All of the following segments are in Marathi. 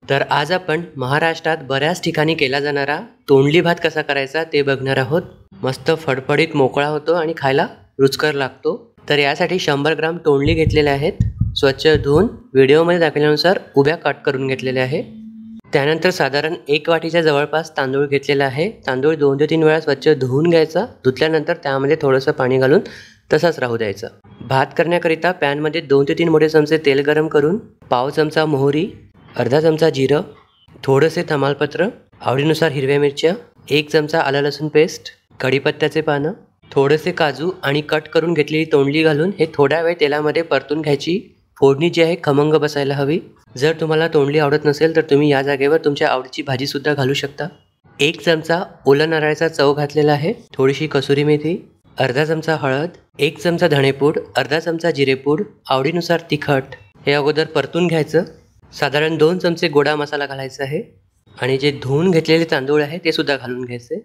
तर आज आपण महाराष्ट्रात बऱ्याच ठिकाणी केला जाणारा तोंडली भात कसा करायचा ते बघणार आहोत। मस्त फडफडीत मोकळा होतो आणि खायला रुचकर लागतो। तर यासाठी 100 ग्राम तोंडली घेतलेले आहेत, स्वच्छ धुवून व्हिडिओमध्ये दाखवल्यानुसार उभ्या कट करून घेतलेले आहे। त्यानंतर साधारण 1 वाटीच्या जवळपास तांदूळ घेतलेला आहे। तांदूळ 2 ते 3 वेळा स्वच्छ धुवून घ्यायचा। धुतल्यानंतर त्यामध्ये थोडंसं पाणी घालून तसाच राहू द्यायचा। भात करण्याकरिता पॅनमध्ये 2 ते 3 मोठे चमचे तेल गरम करून पाव चमचा मोहरी, अर्धा चमचा जिरं, थोडेसे तमालपत्र, आवडीनुसार हिरव्या मिरच्या, 1 चमचा आलं लसूण पेस्ट, कढीपत्त्याचे पानं, थोडेसे काजू आणि कट करून घेतलेली तोंडली घालून हे थोड्या वेळ तेलामध्ये परतून घ्यायची। फोडणी जी आहे खमंग बसायला हवी। जर तुम्हाला तोंडली आवडत नसेल तर तुम्ही या जागेवर तुमच्या आवडीची भाजी सुद्धा घालू शकता। 1 चमचा ओला नारळाचा चव घातलेला आहे, थोडीशी कसुरी मेथी, अर्धा चमचा हळद, 1 चमचा धणेपूड, अर्धा चमचा जिरेपूड, आवडीनुसार तिखट हे अगोदर परतून घ्यायचं। साधारण 2 चमचे गोडा मसाला घालायचा आहे आणि जे धुवून घेतलेले तांदूळ आहे ते सुद्धा घालून घ्यायचे।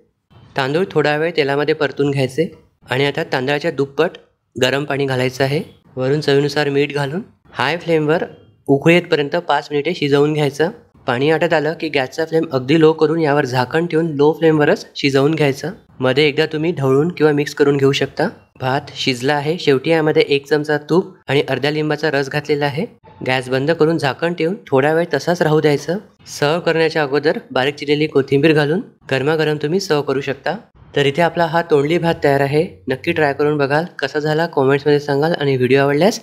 तांदूळ थोडा वेळ तेलामध्ये परतून घ्यायचे आणि आता तांदळाच्या दुप्पट गरम पाणी घालायचं आहे। वरून चवीनुसार मीठ घालून हाय फ्लेमवर उकळी येतपर्यंत 5 मिनिटे शिजवून घ्यायचं। पाणी आटत आलं की गॅसचा फ्लेम अगदी लो करून यावर झाकण ठेवून लो फ्लेमवरच शिजवून घ्यायचं। मध्ये एकदा तुम्ही ढवळून किंवा मिक्स करून घेऊ शकता। भात शिजला आहे। शेवटी यामध्ये 1 चमचा तूप आणि अर्ध्या लिंबाचा रस घातलेला आहे। गॅस बंद करून झाकण ठेवून थोडा वेळ तसाच राहू द्यायचं। सर्व करण्याच्या अगोदर बारीक चिरलेली कोथिंबीर घालून गरमागरम तुम्ही सर्व करू शकता। तर इथे आपला हा तोंडली भात तयार आहे। नक्की ट्राय करून बघाल, कसा झाला कमेंट्समध्ये सांगाल आणि व्हिडिओ आवडल्यास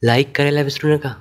लाईक करायला विसरू नका।